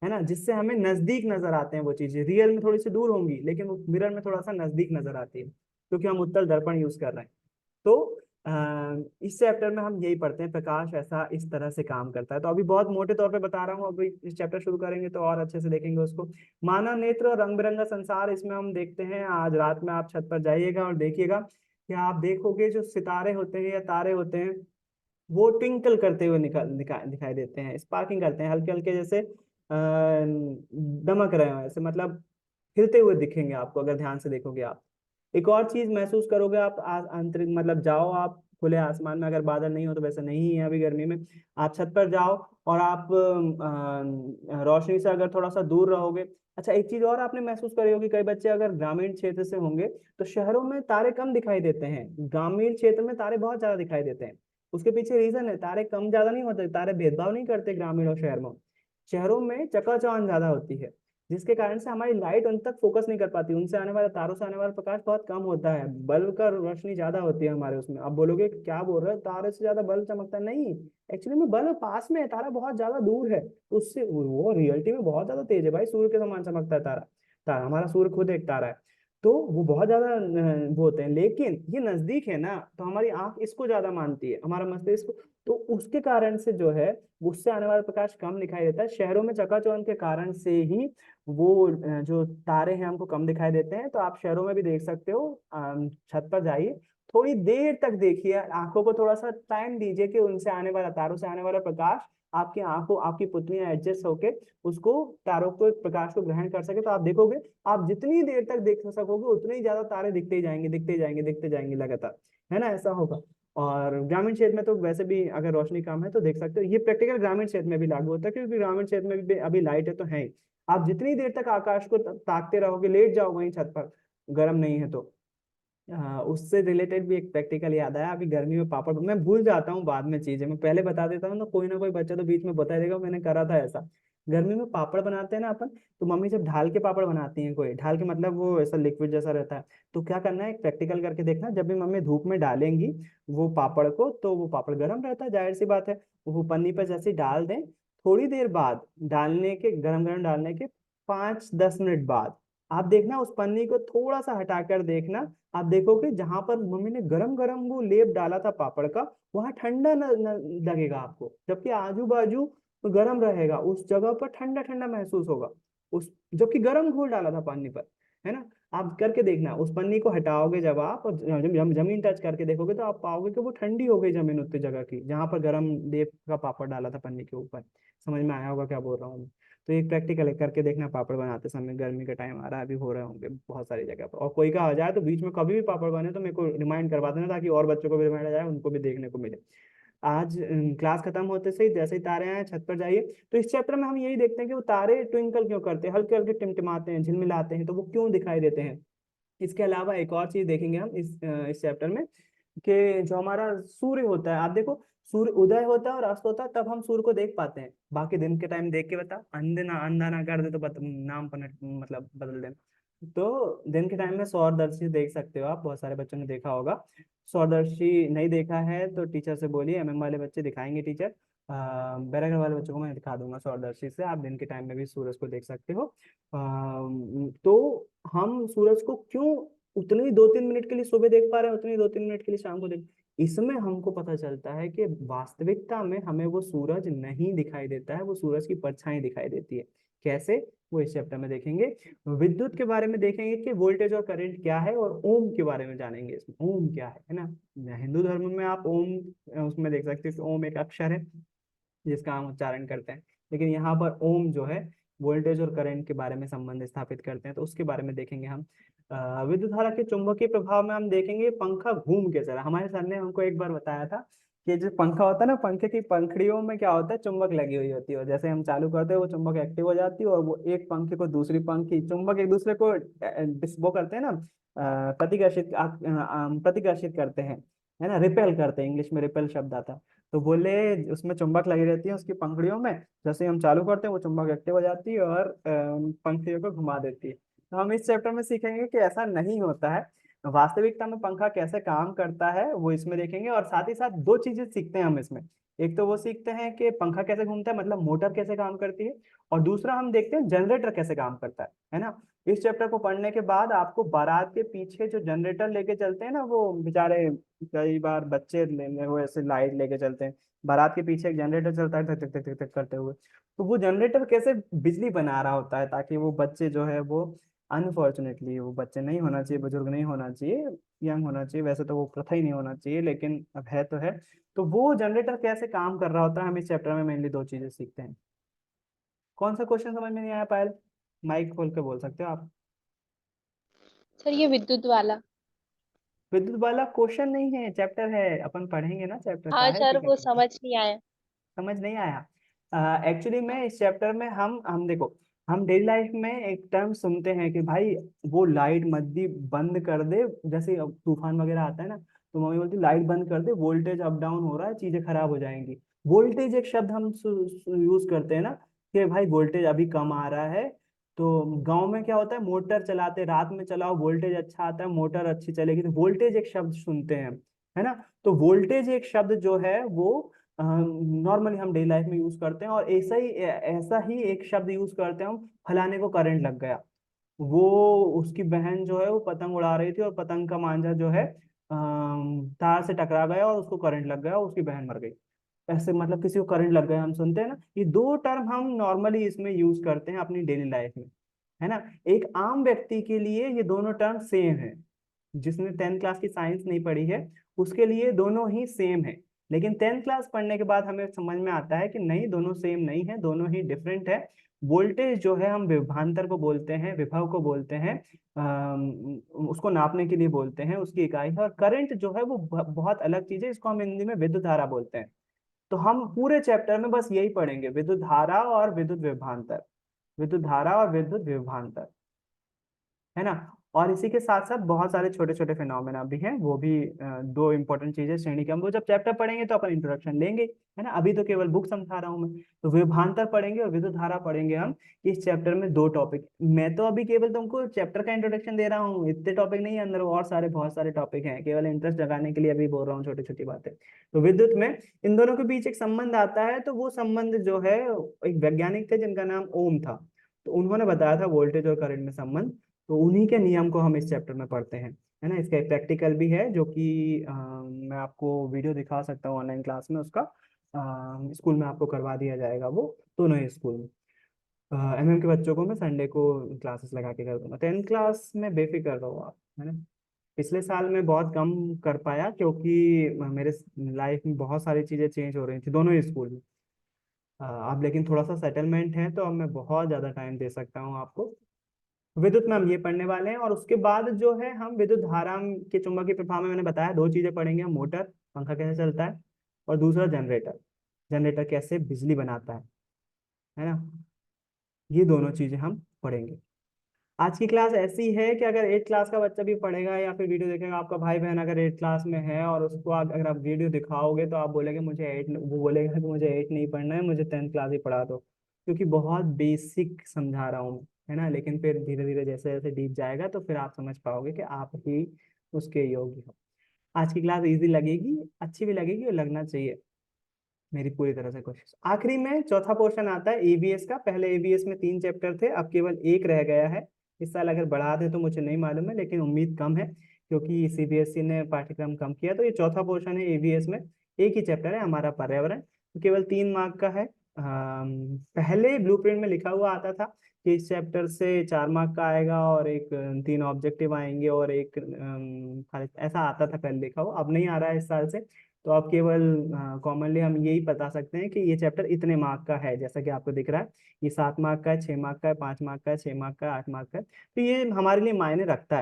S1: ना, जिससे हमें नजदीक नजर आते हैं वो चीजें। रियल में थोड़ी सी दूर होंगी, लेकिन वो मिरर में थोड़ा सा नजदीक नजर आती है, क्योंकि हम उत्तल दर्पण यूज कर रहे हैं। तो इस चैप्टर में हम यही पढ़ते हैं, प्रकाश ऐसा इस तरह से काम करता है। तो अभी बहुत मोटे तौर पे बता रहा हूँ, अभी इस चैप्टर शुरू करेंगे तो और अच्छे से देखेंगे उसको। मानव नेत्र और रंग बिरंगा संसार, इसमें हम देखते हैं। आज रात में आप छत पर जाइएगा और देखिएगा कि आप देखोगे जो सितारे होते हैं या तारे होते हैं, वो ट्विंकल करते हुए दिखाई देते हैं, स्पार्किंग करते हैं, हल्के हल्के जैसे दमक रहे हो ऐसे, मतलब हिलते हुए दिखेंगे आपको अगर ध्यान से देखोगे आप। एक और चीज महसूस करोगे आप, आंतरिक मतलब जाओ आप खुले आसमान में, अगर बादल नहीं हो तो वैसे नहीं है अभी गर्मी में, आप छत पर जाओ और आप रोशनी से अगर थोड़ा सा दूर रहोगे। अच्छा, एक चीज और आपने महसूस करी होगी, कई बच्चे अगर ग्रामीण क्षेत्र से होंगे तो शहरों में तारे कम दिखाई देते हैं, ग्रामीण क्षेत्र में तारे बहुत ज्यादा दिखाई देते हैं। उसके पीछे रीजन है, तारे कम ज्यादा नहीं होते, तारे भेदभाव नहीं करते ग्रामीण और शहर में। शहरों में चकाचौंध ज्यादा होती है, जिसके कारण से हमारी लाइट उन तक फोकस नहीं कर पाती, उनसे आने वाले तारों से आने वाला प्रकाश बहुत कम होता है, बल्ब का रोशनी ज्यादा होती है हमारे उसमें। अब बोलोगे क्या बोल रहे हो, तारे से ज्यादा बल्ब चमकता है? नहीं, एक्चुअली में बल्ब पास में है, तारा बहुत ज्यादा दूर है, तो उससे वो रियलिटी में बहुत ज्यादा तेज है भाई, सूर्य के समान चमकता है तारा। तारा, हमारा सूर्य खुद एक तारा है। तो वो बहुत ज्यादा वो होते हैं, लेकिन ये नजदीक है ना, तो हमारी आंख इसको ज्यादा मानती है, हमारा मस्तिष्क। तो उसके कारण से जो है, उससे आने वाला प्रकाश कम दिखाई देता है। शहरों में चकाचौंध के कारण से ही वो जो तारे हैं हमको कम दिखाई देते हैं। तो आप शहरों में भी देख सकते हो, छत पर जाइए, थोड़ी देर तक देखिए, आंखों को थोड़ा सा टाइम दीजिए कि उनसे आने वाला, तारों से आने वाला प्रकाश आपकी आंखों, आपकी पुतलियां एडजस्ट होके उसको, तारों को, प्रकाश को ग्रहण कर सके। तो आप देखोगे, आप जितनी देर तक देख सकोगे उतने ही ज्यादा तारे दिखते ही जाएंगे, दिखते जाएंगे, दिखते जाएंगे लगातार, है ना, ऐसा होगा। और ग्रामीण क्षेत्र में तो वैसे भी अगर रोशनी कम है तो देख सकते हो, ये प्रैक्टिकल ग्रामीण क्षेत्र में भी लागू होता है, क्योंकि ग्रामीण क्षेत्र में भी अभी लाइट है तो है ही। आप जितनी देर तक आकाश को ताकते रहोगे, लेट जाओ वहीं छत पर, गर्म नहीं है तो। हाँ, उससे रिलेटेड भी एक प्रैक्टिकल याद आया। अभी गर्मी में पापड़, मैं भूल जाता हूँ बाद में चीजें, मैं पहले बता देता हूँ ना कोई बच्चा तो बीच में बता देगा मैंने करा था ऐसा। गर्मी में पापड़ बनाते हैं ना अपन, तो मम्मी जब ढाल के पापड़ बनाती हैं, कोई ढाल के मतलब वो ऐसा लिक्विड जैसा रहता है, तो क्या करना है, एक प्रैक्टिकल करके देखना, जब भी मम्मी धूप में डालेंगी वो पापड़ को, तो वो पापड़ गर्म रहता है, जाहिर सी बात है। वो पन्नी पर जैसे ही डाल दें, थोड़ी देर बाद डालने के, गरम गरम डालने के 5-10 मिनट बाद आप देखना, उस पन्नी को थोड़ा सा हटाकर देखना, आप देखोगे जहां पर मम्मी ने गरम गरम वो लेप डाला था पापड़ का, वहां ठंडा न लगेगा आपको, जबकि आजू बाजू गरम रहेगा, उस जगह पर ठंडा ठंडा महसूस होगा, उस, जबकि गरम घोल डाला था पानी पर, है ना। आप करके देखना, उस पन्नी को हटाओगे जब आप, और जमीन टच करके देखोगे, तो आप पाओगे कि वो ठंडी हो गई जमीन, उतनी जगह की जहां पर गरम लेप का पापड़ डाला था पन्नी के ऊपर। समझ में आया होगा क्या बोल रहा हूँ मैं। तो एक प्रैक्टिकल है, करके देखना, पापड़ बनाते समय, गर्मी का टाइम आ रहा है, अभी हो रहे होंगे बहुत सारी जगह पर, और कोई का आ जाए तो बीच में कभी भी पापड़ बने तो मेरे को रिमाइंड करवा देना, ताकि और बच्चों को भी रिमाइंड जाए, उनको भी देखने को मिले। आज क्लास खत्म होते से ही जैसे ही तारे आए, छत पर जाइए, तो इस चैप्टर में हम यही देखते हैं कि वो तारे ट्विंकल क्यों करते हैं, हल्के हल्के टिमटिमाते हैं, झिलमिलाते हैं, तो वो क्यों दिखाई देते हैं। इसके अलावा एक और चीज देखेंगे हम इस चैप्टर में, कि जो हमारा सूर्य होता है, आप देखो, सूर्य उदय होता है और अस्त होता है, तब हम सूर्य को देख पाते हैं। बाकी दिन के टाइम देख के बता, अंधा ना कर दे तो नाम पलट, मतलब बदल देना। तो दिन के टाइम में सौरदर्शी देख सकते हो आप, बहुत सारे बच्चों ने देखा होगा। सौरदर्शी नहीं देखा है तो टीचर से बोलिए, एमएम वाले बच्चे दिखाएंगे टीचर, बैरागर वाले बच्चों को मैं दिखा दूंगा सौरदर्शी से, आप दिन के टाइम में भी सूरज को देख सकते हो। तो हम सूरज को क्यों उतनी 2-3 मिनट के लिए सुबह देख पा रहे हैं, उतनी 2-3 मिनट के लिए शाम को देख, इसमें हमको पता चलता है कि वास्तविकता में हमें वो सूरज नहीं दिखाई देता है, वो सूरज की परछाई दिखाई देती है। कैसे, वो इस चैप्टर में देखेंगे। विद्युत के बारे में देखेंगे कि वोल्टेज और करंट क्या है, और ओम के बारे में जानेंगे, इसमें ओम क्या है ना। हिंदू धर्म में आप ओम, उसमें देख सकते हो कि ओम एक अक्षर है जिसका हम उच्चारण करते हैं, लेकिन यहाँ पर ओम जो है वोल्टेज और करंट के बारे में संबंध स्थापित करते हैं, तो उसके बारे में देखेंगे हम। विद्युत धारा के चुंबकीय प्रभाव में हम देखेंगे पंखा घूम के चला। हमारे सर ने हमको एक बार बताया था कि जो पंखा होता है ना, पंखे की पंखड़ियों में क्या होता है, चुंबक लगी हुई होती है, और जैसे हम चालू करते हैं वो चुंबक एक्टिव हो जाती है, और वो एक पंखे को दूसरी पंखी, चुंबक एक दूसरे को वो करते हैं ना, प्रतिकर्षित करते हैं, है ना, रिपेल करते हैं, इंग्लिश में रिपेल शब्द आता है। तो बोले उसमें चुंबक लगी रहती है उसकी पंखुड़ियों में, जैसे हम चालू करते हैं वो चुंबक एक्टिव हो जाती है और पंखुड़ियों को घुमा देती है। तो हम इस चैप्टर में सीखेंगे कि ऐसा नहीं होता है, वास्तविकता में पंखा कैसे काम करता है वो इसमें देखेंगे। और साथ ही साथ दो चीजें सीखते हैं हम इसमें, एक तो वो सीखते हैं कि पंखा कैसे घूमता है, मतलब मोटर कैसे काम करती है, और दूसरा हम देखते हैं जनरेटर कैसे काम करता है ना। इस चैप्टर को पढ़ने के बाद आपको बारात के पीछे जो जनरेटर लेके चलते हैं ना, वो बेचारे, कई बार बच्चे वो ऐसे लाइट लेके चलते हैं, बारात के पीछे एक जनरेटर चलता है टक टक टक टक टक करते हुए, तो वो जनरेटर कैसे बिजली बना रहा होता है, ताकि वो बच्चे जो है वो, अनफॉर्चुनेटली वो बच्चे नहीं होना चाहिए, बुजुर्ग नहीं होना चाहिए, यंग होना चाहिए, वैसे तो वो प्रथा ही नहीं होना चाहिए, लेकिन अब है तो है। तो वो जनरेटर कैसे काम कर रहा होता है, हम इस चैप्टर में मेनली दो चीजें सीखते हैं। कौन सा क्वेश्चन समझ में नहीं आया पायल, माइक खोल के बोल सकते हो आप।
S2: सर ये विद्युत वाला।
S1: विद्युत वाला क्वेश्चन नहीं है, चैप्टर है, अपन पढ़ेंगे ना चैप्टर का
S2: हाँ
S1: है,
S2: सर
S1: फिक्र
S2: वो
S1: मत।
S2: समझ नहीं आया।
S1: समझ नहीं आया। एक्चुअली में इस चैप्टर में हम देखो, हम डेली लाइफ में एक टर्म सुनते हैं कि भाई वो लाइट मत दी, बंद कर दे, जैसे अब तूफान वगैरह आता है ना, तो मम्मी बोलती लाइट बंद कर दे, वोल्टेज अप डाउन हो रहा है, चीजें खराब हो जाएंगी। वोल्टेज एक शब्द हम यूज करते हैं ना, कि भाई वोल्टेज अभी कम आ रहा है। तो गांव में क्या होता है, मोटर चलाते, रात में चलाओ वोल्टेज अच्छा आता है, मोटर अच्छी चलेगी, तो वोल्टेज एक शब्द सुनते हैं, है ना। तो वोल्टेज एक शब्द जो है वो नॉर्मली हम डेली लाइफ में यूज करते हैं, और ऐसा ही एक शब्द यूज करते हैं हम, फलाने को करंट लग गया। वो उसकी बहन जो है वो पतंग उड़ा रही थी और पतंग का मांझा जो है तार से टकरा गया और उसको करंट लग गया और उसकी बहन मर गई। ऐसे मतलब किसी को करंट लग गया हम सुनते हैं ना, ये दो टर्म हम नॉर्मली इसमें यूज करते हैं अपनी डेली लाइफ में, है ना। एक आम व्यक्ति के लिए ये दोनों टर्म सेम है, जिसने 10th क्लास की साइंस नहीं पढ़ी है उसके लिए दोनों ही सेम है। लेकिन 10th क्लास पढ़ने के बाद हमें समझ में आता है कि नहीं, दोनों सेम नहीं है, दोनों ही डिफरेंट है। वोल्टेज जो है हम विभवांतर को बोलते हैं, विभव को बोलते हैं, उसको नापने के लिए बोलते हैं, उसकी इकाई है। और करंट जो है वो बहुत अलग चीज है, इसको हम हिंदी में विद्युत धारा बोलते हैं। तो हम पूरे चैप्टर में बस यही पढ़ेंगे, विद्युत धारा और विद्युत विभवांतर, विद्युत धारा और विद्युत विभवांतर, है ना। और इसी के साथ साथ बहुत सारे छोटे छोटे फिनोमेना भी हैं, वो भी दो इंपॉर्टेंट चीजें श्रेणी के, हम वो जब चैप्टर पढ़ेंगे तो अपन इंट्रोडक्शन लेंगे, है ना। अभी तो केवल बुक समझा रहा हूँ मैं। तो विभवांतर पढ़ेंगे और विद्युत धारा पढ़ेंगे हम इस चैप्टर में, दो टॉपिक। मैं तो अभी केवल तुमको चैप्टर का इंट्रोडक्शन दे रहा हूँ, इतने टॉपिक नहीं है अंदर, और सारे बहुत सारे टॉपिक हैं, केवल इंटरेस्ट जगाने के लिए अभी बोल रहा हूँ छोटी छोटी बातें। तो विद्युत में इन दोनों के बीच एक संबंध आता है, तो वो संबंध जो है, एक वैज्ञानिक थे जिनका नाम ओम था, तो उन्होंने बताया था वोल्टेज और करंट में संबंध। तो उन्हीं के नियम को हम इस चैप्टर में पढ़ते हैं, है ना। इसका एक प्रैक्टिकल भी है जो कि मैं आपको वीडियो दिखा सकता हूँ ऑनलाइन क्लास में, उसका स्कूल में आपको करवा दिया जाएगा वो, दोनों ही स्कूल में। MM के बच्चों को मैं संडे को क्लासेस लगा के कर दूंगा। 10th क्लास में बेफिक्र रहो आप, है ना। पिछले साल में बहुत कम कर पाया क्योंकि मेरे लाइफ में बहुत सारी चीज़ें चेंज हो रही थी दोनों ही स्कूल में। अब लेकिन थोड़ा सा सेटलमेंट है तो अब मैं बहुत ज़्यादा टाइम दे सकता हूँ आपको। विद्युत में हम ये पढ़ने वाले हैं, और उसके बाद जो है हम विद्युत धारा के चुंबकीय प्रभाव में मैंने बताया दो चीजें पढ़ेंगे हम, मोटर, पंखा कैसे चलता है, और दूसरा जनरेटर, जनरेटर कैसे बिजली बनाता है ना। ये दोनों चीजें हम पढ़ेंगे। आज की क्लास ऐसी है कि अगर 8th क्लास का बच्चा भी पढ़ेगा या फिर वीडियो देखेगा, आपका भाई बहन अगर 8th क्लास में है और उसको अगर आप वीडियो दिखाओगे तो आप बोलेंगे मुझे 8, वो बोलेगा कि मुझे 8 नहीं पढ़ना है, मुझे 10th क्लास ही पढ़ा दो, क्योंकि बहुत बेसिक समझा रहा हूँ, है ना। लेकिन फिर धीरे धीरे जैसे जैसे डीप जाएगा तो फिर आप समझ पाओगे कि आप ही उसके योग्य हो। आज की क्लास इजी लगेगी, अच्छी भी लगेगी, और लगना चाहिए, मेरी पूरी तरह से कोशिश। आखिरी में चौथा पोर्शन आता है EVS का। पहले EVS में 3 चैप्टर थे, अब केवल एक रह गया है। इस साल अगर बढ़ा दे तो मुझे नहीं मालूम है, लेकिन उम्मीद कम है क्योंकि CBSE ने पाठ्यक्रम कम किया। तो ये चौथा पोर्शन है EVS में, एक ही चैप्टर है हमारा पर्यावरण, तो केवल 3 मार्क का है। पहले ब्लूप्रिंट में लिखा हुआ आता था कि इस चैप्टर से 4 मार्क का आएगा और एक 3 ऑब्जेक्टिव आएंगे और एक ऐसा आता था पहले लिखा हुआ, अब नहीं आ रहा है इस साल से। तो आप केवल कॉमनली हम यही बता सकते हैं कि ये चैप्टर इतने मार्क का है, जैसा कि आपको दिख रहा है, ये 7 मार्क का है, 6 मार्क का है, 5 मार्क का है, 6 मार्क का है, 8 मार्क का है। तो ये हमारे लिए मायने रखता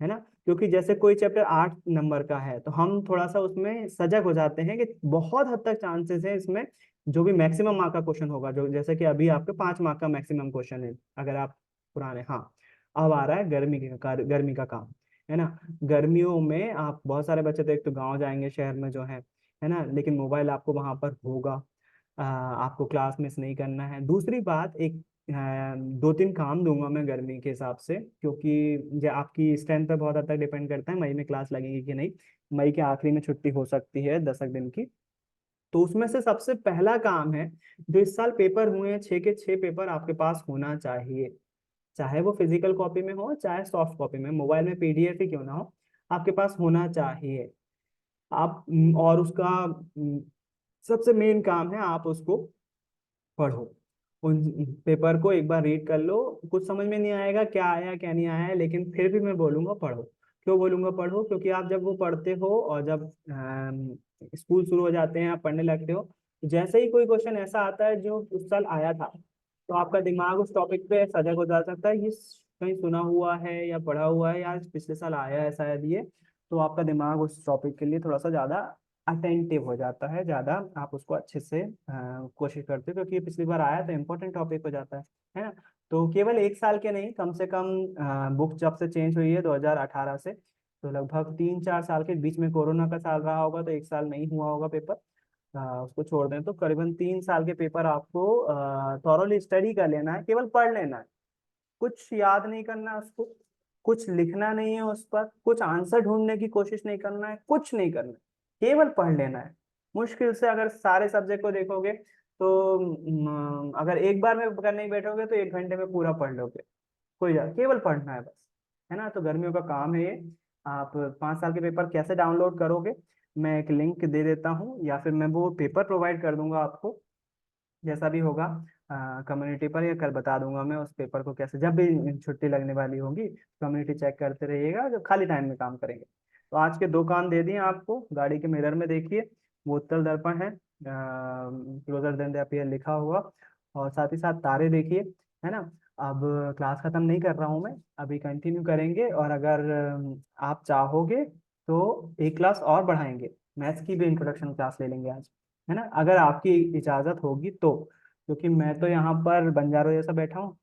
S1: है ना। क्योंकि जैसे कोई चैप्टर 8 नंबर का है तो हम थोड़ा सा उसमें सजग हो जाते हैं कि बहुत हद तक चांसेस है इसमें जो भी मैक्सिमम मार्क का क्वेश्चन होगा, जो जैसे कि अभी आपके 5 मार्क का मैक्सिमम क्वेश्चन है, अगर आप पुराने, हाँ। अब आ रहा है गर्मी का काम, है ना। गर्मियों में आप बहुत सारे बच्चे तो एक तो गांव जाएंगे शहर में जो है ना, लेकिन मोबाइल आपको वहां पर होगा। आपको क्लास मिस नहीं करना है। दूसरी बात, एक 2-3 काम दूंगा मैं गर्मी के हिसाब से, क्योंकि जो आपकी स्ट्रेंथ पे बहुत हद तक डिपेंड करता है मई में क्लास लगेगी कि नहीं। मई के आखिरी में छुट्टी हो सकती है 10 दिन की। तो उसमें से सबसे पहला काम है, जो इस साल पेपर हुए हैं 6 के 6 पेपर आपके पास होना चाहिए, चाहे वो फिजिकल कॉपी में हो चाहे सॉफ्ट कॉपी में, मोबाइल में PDF ही क्यों ना हो, आपके पास होना चाहिए। आप और उसका सबसे मेन काम है आप उसको पढ़ो, उन पेपर को एक बार रीड कर लो। कुछ समझ में नहीं आएगा क्या आया क्या नहीं आया है, लेकिन फिर भी मैं बोलूंगा पढ़ो। क्यों बोलूंगा पढ़ो? क्योंकि आप जब वो पढ़ते हो और जब स्कूल शुरू हो जाते हैं, आप पढ़ने लगते हो, जैसे ही कोई क्वेश्चन ऐसा आता है जो उस साल आया था, तो आपका दिमाग उस टॉपिक पे सजग हो जा सकता है, ये कहीं सुना हुआ है या पढ़ा हुआ है या पिछले साल आया है शायद ये। तो आपका दिमाग उस टॉपिक के लिए थोड़ा सा ज्यादा अटेंटिव हो जाता है, ज्यादा आप उसको अच्छे से कोशिश करते हो, क्योंकि ये पिछली बार आया तो इम्पोर्टेंट टॉपिक हो जाता है ना। तो केवल एक साल के नहीं, कम से कम बुक जब से चेंज हुई है 2018 से, तो लगभग 3-4 साल के बीच में कोरोना का साल रहा होगा तो एक साल नहीं हुआ होगा पेपर, उसको छोड़ दें तो करीबन 3 साल के पेपर आपको थॉरोली स्टडी कर लेना है, केवल पढ़ लेना है, कुछ याद नहीं करना है उसको, कुछ लिखना नहीं है उस पर, कुछ आंसर ढूंढने की कोशिश नहीं करना है, कुछ नहीं करना है, केवल पढ़ लेना है। मुश्किल से अगर सारे सब्जेक्ट को देखोगे तो अगर एक बार में करने बैठोगे तो 1 घंटे में पूरा पढ़ लोगे, केवल पढ़ना है बस, है ना। तो गर्मियों का काम है ये। आप 5 साल के पेपर कैसे डाउनलोड करोगे, मैं एक लिंक दे देता हूँ, या फिर मैं वो पेपर प्रोवाइड कर दूंगा आपको, जैसा भी होगा कम्युनिटी पर, या कल बता दूंगा मैं उस पेपर को कैसे, जब भी छुट्टी लगने वाली होगी कम्युनिटी चेक करते रहिएगा जब खाली टाइम में काम करेंगे। तो आज के 2 काम दे दिए आपको, गाड़ी के मिरर में देखिए वो उत्तल दर्पण है, क्लोजर देन द अपीयर लिखा हुआ, और साथ ही साथ तारे देखिए, है ना। अब क्लास खत्म नहीं कर रहा हूँ मैं, अभी कंटिन्यू करेंगे, और अगर आप चाहोगे तो एक क्लास और बढ़ाएंगे, मैथ्स की भी इंट्रोडक्शन क्लास ले लेंगे आज, है ना, अगर आपकी इजाजत होगी तो। क्योंकि मैं तो यहाँ पर बंजारों जैसा बैठा हूँ,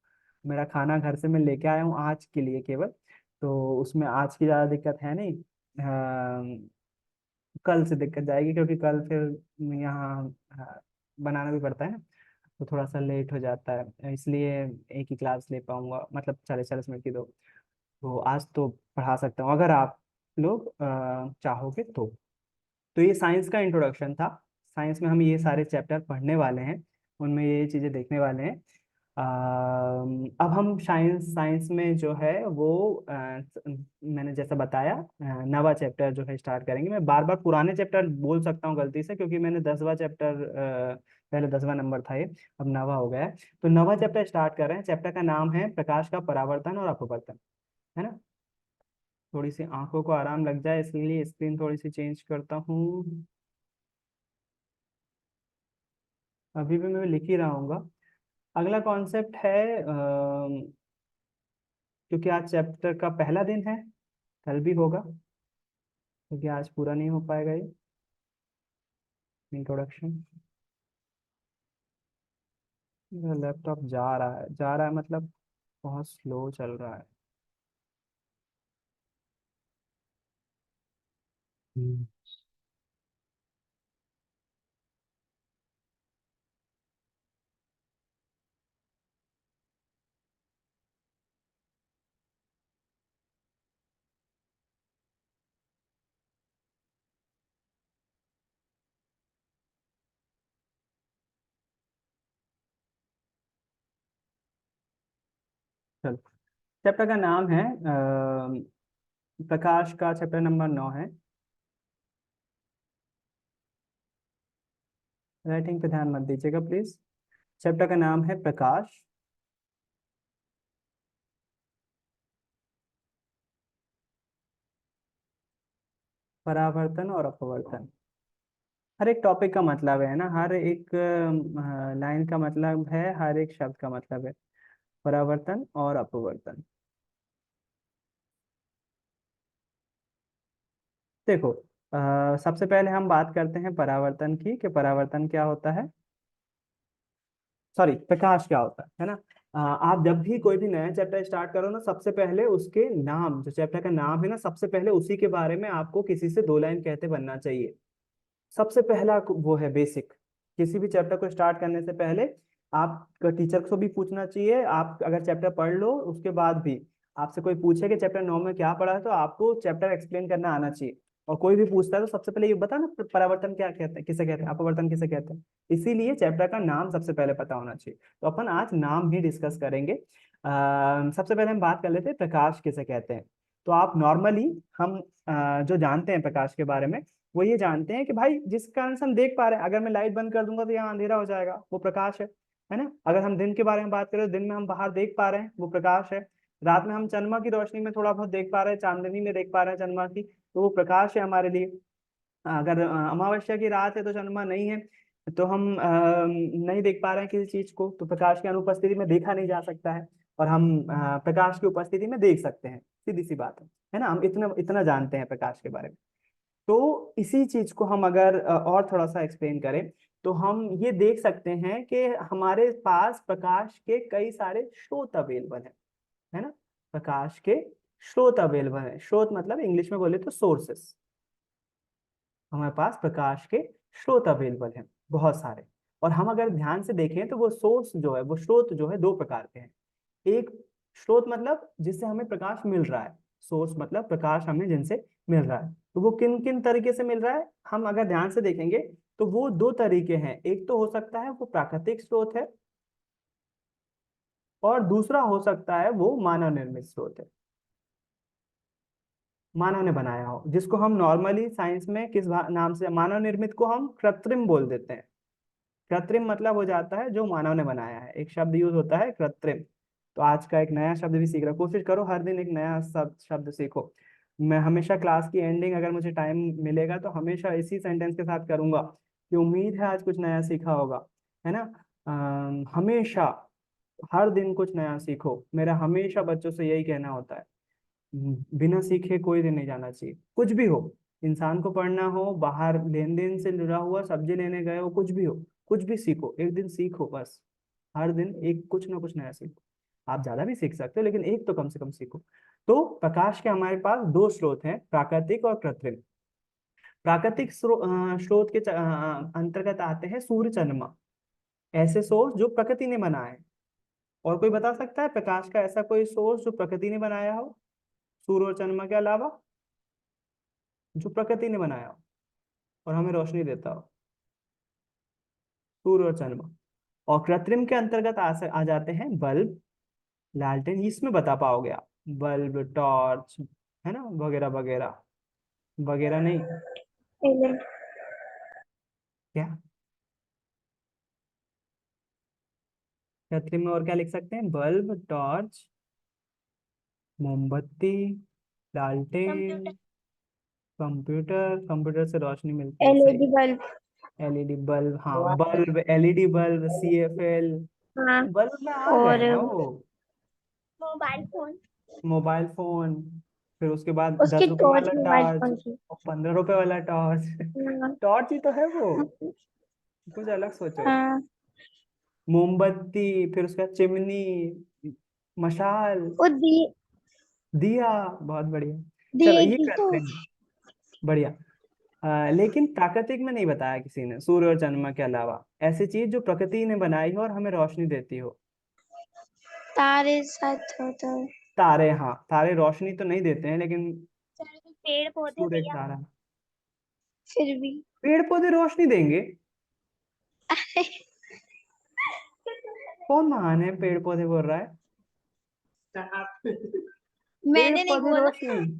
S1: मेरा खाना घर से मैं लेके आया हूँ आज के लिए केवल, तो उसमें आज की ज़्यादा दिक्कत है नहीं। कल से दिक्कत जाएगी, क्योंकि कल फिर यहाँ बनाना भी पड़ता है ना, तो थोड़ा सा लेट हो जाता है, इसलिए एक ही क्लास ले पाऊंगा, मतलब 40-40 मिनट की दो। तो आज तो पढ़ा सकता हूँ अगर आप लोग चाहोगे तो ये साइंस का इंट्रोडक्शन था। साइंस में हम ये सारे चैप्टर पढ़ने वाले हैं, उनमें ये चीज़ें देखने वाले हैं। अब हम साइंस साइंस में जो है वो मैंने जैसा बताया, नवा चैप्टर जो है स्टार्ट करेंगे। मैं बार बार पुराने चैप्टर बोल सकता हूँ गलती से, क्योंकि मैंने 10वां चैप्टर, पहले 10वां नंबर था ये, अब नवा हो गया है। तो नवा चैप्टर स्टार्ट कर रहे हैं, चैप्टर का नाम है प्रकाश का परावर्तन और अपवर्तन, है ना। थोड़ी सी आंखों को आराम लग जाए इसलिए स्क्रीन थोड़ी सी चेंज करता हूँ, अभी भी मैं लिख ही रहा हूँ। अगला कॉन्सेप्ट है, क्योंकि आज चैप्टर का पहला दिन है, कल भी होगा, क्योंकि आज पूरा नहीं हो पाएगा ये इंट्रोडक्शन। मेरा लैपटॉप जा रहा है मतलब बहुत स्लो चल रहा है। हम्म। चलो, चैप्टर का नाम है प्रकाश का, चैप्टर नंबर 9 है। राइटिंग पे ध्यान मत दीजिएगा प्लीज। चैप्टर का नाम है प्रकाश, परावर्तन और अपवर्तन। हर एक टॉपिक का मतलब है ना, हर एक लाइन का मतलब है, हर एक शब्द का मतलब है, परावर्तन और अपवर्तन। देखो, सबसे पहले हम बात करते हैं परावर्तन की, कि परावर्तन क्या होता है, सॉरी प्रकाश क्या होता है ना। आप जब भी कोई भी नया चैप्टर स्टार्ट करो ना, सबसे पहले उसके नाम, जो चैप्टर का नाम है ना, सबसे पहले उसी के बारे में आपको किसी से 2 लाइन कहते बनना चाहिए। सबसे पहला वो है बेसिक। किसी भी चैप्टर को स्टार्ट करने से पहले आप टीचर को भी पूछना चाहिए, आप अगर चैप्टर पढ़ लो उसके बाद भी आपसे कोई पूछे कि चैप्टर 9 में क्या पढ़ा है, तो आपको चैप्टर एक्सप्लेन करना आना चाहिए। और कोई भी पूछता है तो सबसे पहले ये बता ना, परावर्तन क्या कहते हैं, किसे कहते हैं, अपवर्तन किसे कहते हैं। इसीलिए चैप्टर का नाम सबसे पहले पता होना चाहिए। तो अपन आज नाम ही डिस्कस करेंगे। सबसे पहले हम बात कर लेते हैं प्रकाश किसे कहते हैं। तो आप नॉर्मली, हम जो जानते हैं प्रकाश के बारे में, वो ये जानते हैं कि भाई जिस कारण से हम देख पा रहे हैं, अगर मैं लाइट बंद कर दूंगा तो यहाँ अंधेरा हो जाएगा, वो प्रकाश है ना। अगर हम दिन के बारे में बात करें तो दिन में हम बाहर देख पा रहे हैं, वो प्रकाश है। रात में हम चंद्रमा की रोशनी में थोड़ा बहुत देख पा रहे हैं, चांदनी में देख पा रहे हैं चंद्रमा की, तो वो प्रकाश है हमारे लिए। अगर अमावस्या की रात है तो चंद्रमा नहीं है, तो हम नहीं देख पा रहे हैं किसी चीज को, तो प्रकाश की अनुपस्थिति में देखा नहीं जा सकता है। और हम प्रकाश की उपस्थिति में देख सकते हैं, सीधी सी बात है ना। हम इतना इतना जानते हैं प्रकाश के बारे में। तो इसी चीज को हम अगर और थोड़ा सा एक्सप्लेन करें, तो हम ये देख सकते हैं कि हमारे पास प्रकाश के कई सारे स्रोत अवेलेबल है ना। प्रकाश के स्रोत अवेलेबल है, स्रोत मतलब इंग्लिश में बोले तो सोर्सेस। हमारे पास प्रकाश के स्रोत अवेलेबल हैं बहुत सारे। और हम अगर ध्यान से देखें तो वो सोर्स जो है, वो स्रोत जो है 2 प्रकार के हैं। एक स्रोत मतलब जिससे हमें प्रकाश मिल रहा है, सोर्स मतलब प्रकाश हमें जिनसे मिल रहा है। तो वो किन किन तरीके से मिल रहा है, हम अगर ध्यान से देखेंगे तो वो 2 तरीके हैं। एक तो हो सकता है वो प्राकृतिक स्रोत है, और दूसरा हो सकता है वो मानव निर्मित स्रोत है, मानव ने बनाया हो, जिसको हम नॉर्मली साइंस में किस नाम से, मानव निर्मित को हम कृत्रिम बोल देते हैं। कृत्रिम मतलब हो जाता है जो मानव ने बनाया है, एक शब्द यूज होता है कृत्रिम। तो आज का एक नया शब्द भी सीख रहा, कोशिश करो हर दिन एक नया शब्द सीखो। मैं हमेशा क्लास की एंडिंग अगर मुझे टाइम मिलेगा तो हमेशा इसी सेंटेंस के साथ करूंगा, कि उम्मीद है आज कुछ नया सीखा होगा, है ना। हमेशा हर दिन कुछ नया सीखो, मेरा हमेशा बच्चों से यही कहना होता है। बिना सीखे कोई दिन नहीं जाना चाहिए, कुछ भी हो। इंसान को पढ़ना हो, बाहर लेन देन से जुड़ा हुआ, सब्जी लेने गए हो, कुछ भी हो, कुछ भी सीखो, एक दिन सीखो बस। हर दिन एक कुछ ना कुछ नया सीखो। आप ज्यादा भी सीख सकते हो लेकिन एक तो कम से कम सीखो। तो प्रकाश के हमारे पास दो स्रोत हैं, प्राकृतिक और कृत्रिम। प्राकृतिक स्रोत के अंतर्गत आते हैं सूर्य, चंद्रमा, ऐसे सोर्स जो प्रकृति ने बनाए। और कोई बता सकता है प्रकाश का ऐसा कोई सोर्स जो प्रकृति ने बनाया हो, सूर्य और चंद्रमा के अलावा, जो प्रकृति ने बनाया हो और हमें रोशनी देता हो? सूर्य और चंद्रमा। और कृत्रिम के अंतर्गत आ जाते हैं बल्ब, लालटेन, इसमें बता पाओगे आप, बल्ब, टॉर्च, है ना, वगैरह वगैरह। वगैरह नहीं,
S2: एलियन।
S1: क्या कृत्रिम में और क्या लिख सकते हैं? बल्ब, टॉर्च, मोमबत्ती, लालटेन,
S2: कंप्यूटर।
S1: कंप्यूटर, कंप्यूटर से रोशनी मिलती है, सही।
S2: LED bulb.
S1: एलईडी बल्ब, हाँ, बल्ब, एलईडी बल्ब, सीएफएल,
S2: हाँ।
S1: बल्ब में आ गए
S2: और
S1: ना वो।
S2: Mobile phone.
S1: मोबाइल फोन, फिर उसके बाद
S2: उसकी
S1: 10 रुपए
S2: टॉर्च
S1: वाला
S2: मोबाइल
S1: टॉर्च
S2: फोन की।
S1: और 15 रुपए वाला टॉर्च।
S2: हाँ।
S1: टॉर्च ही तो है वो, कुछ अलग सोचो।
S2: हाँ।
S1: मोमबत्ती, फिर उसका चिमनी, मशाल,
S2: वो
S1: दिया, बहुत बढ़िया। चलो
S2: दिए
S1: ये
S2: की तो।
S1: कृत्रिम है, बढ़िया। लेकिन प्राकृतिक में नहीं बताया किसी ने, सूर्य और चंद्रमा के अलावा ऐसी चीज जो प्रकृति ने बनाई हो और हमें रोशनी देती हो।
S2: तारे साथ होता है।
S1: तारे, हाँ, तारे रोशनी तो नहीं देते हैं लेकिन
S2: पेड़ पौधे
S1: सूर्य एक
S2: भैया।
S1: तारा।
S2: फिर भी।
S1: पेड़ पौधे रोशनी देंगे? कौन महान है पेड़ पौधे बोल रहा है? पेड़
S2: मैंने नहीं
S1: पौधे
S2: बोला।
S1: रोशनी,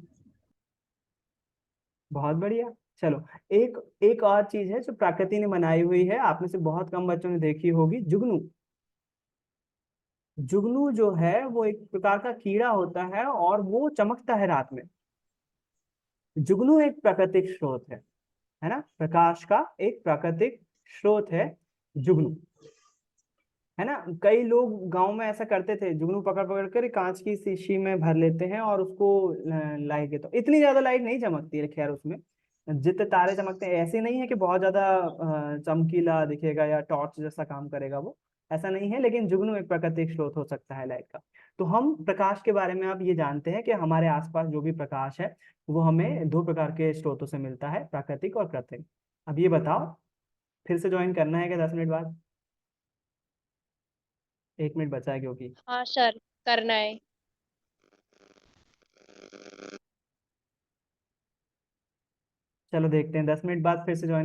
S1: बहुत बढ़िया। चलो, एक एक और चीज है जो प्रकृति ने बनाई हुई है, आप में से बहुत कम बच्चों ने देखी होगी, जुगनू। जुगनू जो है वो एक प्रकार का कीड़ा होता है और वो चमकता है रात में। जुगनू एक प्राकृतिक स्रोत है ना, प्रकाश का एक प्राकृतिक स्रोत है जुगनू, है ना। कई लोग गांव में ऐसा करते थे, जुगनू पकड़ पकड़ कर कांच की शीशी में भर लेते हैं और उसको लाइट के, तो इतनी ज्यादा लाइट नहीं चमकती है खैर उसमें, जितने तारे चमकते हैं। ऐसे नहीं है कि बहुत ज्यादा चमकीला दिखेगा या टॉर्च जैसा काम करेगा वो, ऐसा नहीं है, लेकिन जुगनू एक प्राकृतिक स्रोत हो सकता है लाइट का। तो हम प्रकाश के बारे में अब ये जानते हैं कि हमारे आसपास जो भी प्रकाश है वो हमें दो प्रकार के स्रोतों से मिलता है, प्राकृतिक और कृत्रिम। अब ये बताओ, फिर से ज्वाइन करना है क्या 10 मिनट बाद? 1 मिनट बचा है क्योंकि,
S2: हाँ सर, करना है।
S1: चलो देखते हैं 10 मिनट बाद फिर से ज्वाइन